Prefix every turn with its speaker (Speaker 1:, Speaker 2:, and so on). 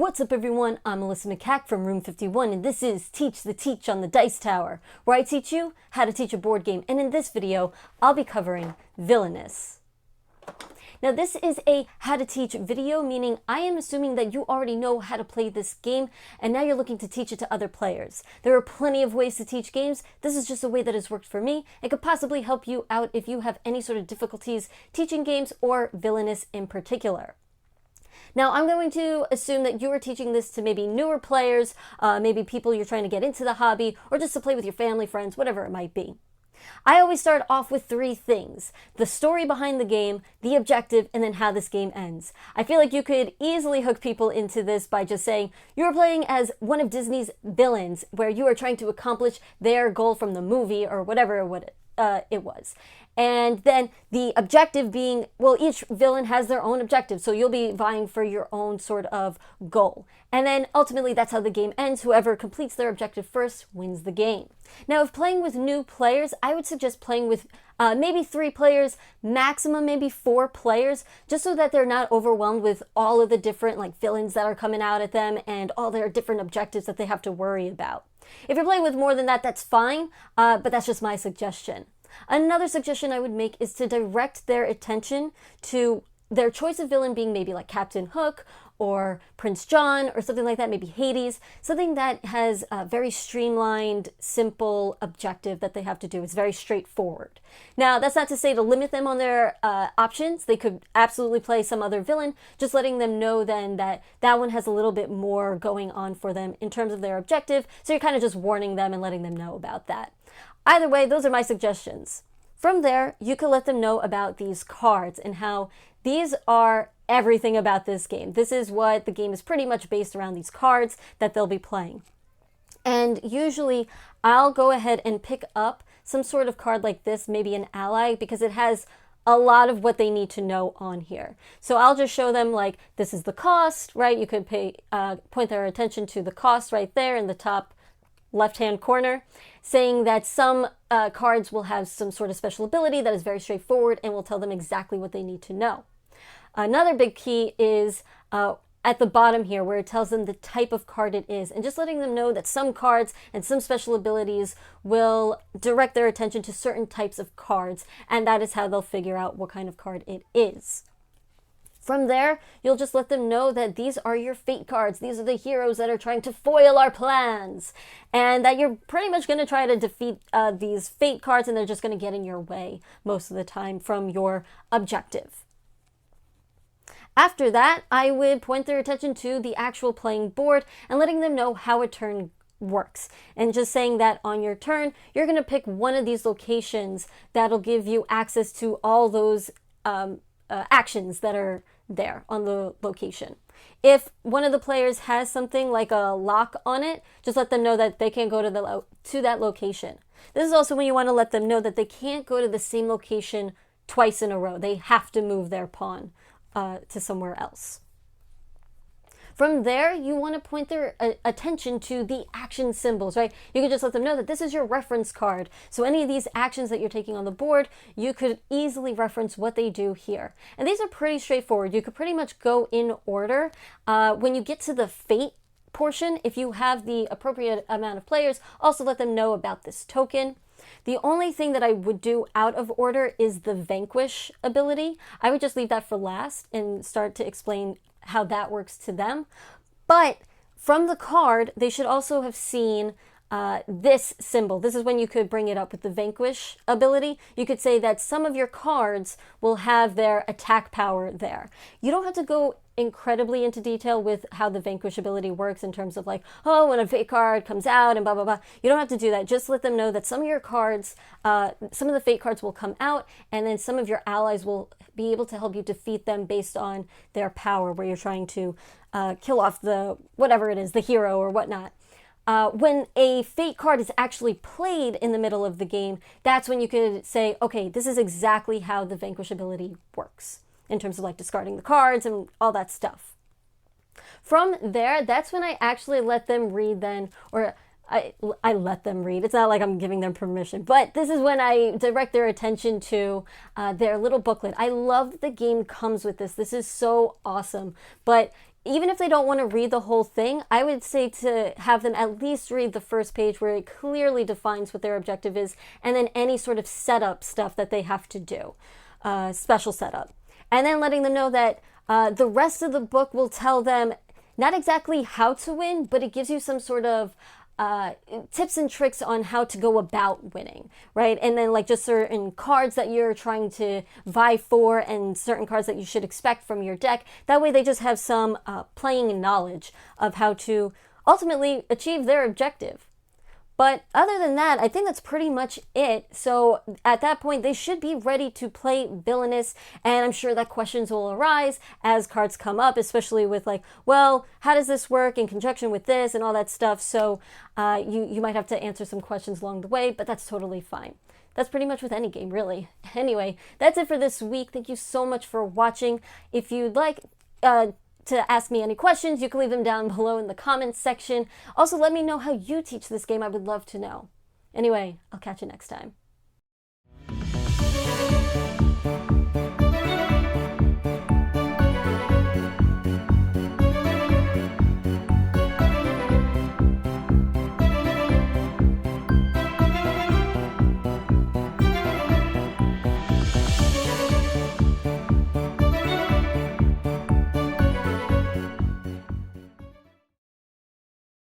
Speaker 1: What's up everyone, I'm Melissa Makak from Room 51 and this is Teach the Teach on the Dice Tower, where I teach you how to teach a board game, and in this video I'll be covering Villainous. Now this is a how to teach video, meaning I am assuming that you already know how to play this game and now you're looking to teach it to other players. There are plenty of ways to teach games. This is just a way that has worked for me. It could possibly help you out if you have any sort of difficulties teaching games or Villainous in particular. Now, I'm going to assume that you are teaching this to maybe newer players, maybe people you're trying to get into the hobby, or just to play with your family, friends, whatever it might be. I always start off with three things: the story behind the game, the objective, and then how this game ends. I feel like you could easily hook people into this by just saying you're playing as one of Disney's villains, where you are trying to accomplish their goal from the movie or whatever it was. And then the objective being, well, each villain has their own objective, so you'll be vying for your own sort of goal. And then ultimately that's how the game ends. Whoever completes their objective first wins the game. Now, if playing with new players, I would suggest playing with maybe 3 players, maximum maybe 4 players, just so that they're not overwhelmed with all of the different villains that are coming out at them and all their different objectives that they have to worry about. If you're playing with more than that, that's fine, but that's just my suggestion. Another suggestion I would make is to direct their attention to their choice of villain being maybe like Captain Hook or Prince John or something like that, maybe Hades, something that has a very streamlined, simple objective that they have to do. It's very straightforward. Now, that's not to say to limit them on their options. They could absolutely play some other villain, just letting them know then that that one has a little bit more going on for them in terms of their objective. So you're kind of just warning them and letting them know about that. Either way, those are my suggestions. From there, you can let them know about these cards and how these are everything about this game. This is what the game is pretty much based around, these cards that they'll be playing. And usually I'll go ahead and pick up some sort of card like this, maybe an ally, because it has a lot of what they need to know on here. So I'll just show them this is the cost, right? You could point their attention to the cost right there in the top left-hand corner, saying that some cards will have some sort of special ability that is very straightforward and will tell them exactly what they need to know. Another big key is at the bottom here, where it tells them the type of card it is, and just letting them know that some cards and some special abilities will direct their attention to certain types of cards, and that is how they'll figure out what kind of card it is. From there, you'll just let them know that these are your fate cards. These are the heroes that are trying to foil our plans. And that you're pretty much going to try to defeat these fate cards, and they're just going to get in your way most of the time from your objective. After that, I would point their attention to the actual playing board and letting them know how a turn works. And just saying that on your turn, you're going to pick one of these locations that'll give you access to all those actions that are there on the location. If one of the players has something like a lock on it, just let them know that they can't go to that location. This is also when you want to let them know that they can't go to the same location twice in a row. They have to move their pawn to somewhere else. From there, you want to point their attention to the action symbols, right? You could just let them know that this is your reference card. So any of these actions that you're taking on the board, you could easily reference what they do here. And these are pretty straightforward. You could pretty much go in order. When you get to the fate portion, if you have the appropriate amount of players, also let them know about this token. The only thing that I would do out of order is the vanquish ability. I would just leave that for last and start to explain how that works to them. But from the card, they should also have seen this symbol. This is when you could bring it up with the vanquish ability. You could say that some of your cards will have their attack power there. You don't have to go incredibly into detail with how the vanquish ability works in terms of oh, when a fate card comes out and blah, blah, blah. You don't have to do that. Just let them know that some of your cards, some of the fate cards will come out, and then some of your allies will be able to help you defeat them based on their power, where you're trying to kill off the, whatever it is, the hero or whatnot. When a fate card is actually played in the middle of the game, that's when you could say, okay, this is exactly how the vanquish ability works, in terms of discarding the cards and all that stuff. From there, that's when I actually let them read then, or I let them read. It's not like I'm giving them permission, but this is when I direct their attention to their little booklet. I love that the game comes with this. This is so awesome. But even if they don't want to read the whole thing, I would say to have them at least read the first page where it clearly defines what their objective is, and then any sort of setup stuff that they have to do, special setup. And then letting them know that the rest of the book will tell them not exactly how to win, but it gives you some sort of tips and tricks on how to go about winning, right? And then like just certain cards that you're trying to vie for and certain cards that you should expect from your deck. That way they just have some playing knowledge of how to ultimately achieve their objective. But other than that, I think that's pretty much it. So at that point, they should be ready to play Villainous, and I'm sure that questions will arise as cards come up, especially with like, well, how does this work in conjunction with this and all that stuff. So you might have to answer some questions along the way, but that's totally fine. That's pretty much with any game, really. Anyway, that's it for this week. Thank you so much for watching. If you'd like to ask me any questions, you can leave them down below in the comments section. Also, let me know how you teach this game. I would love to know. Anyway, I'll catch you next time.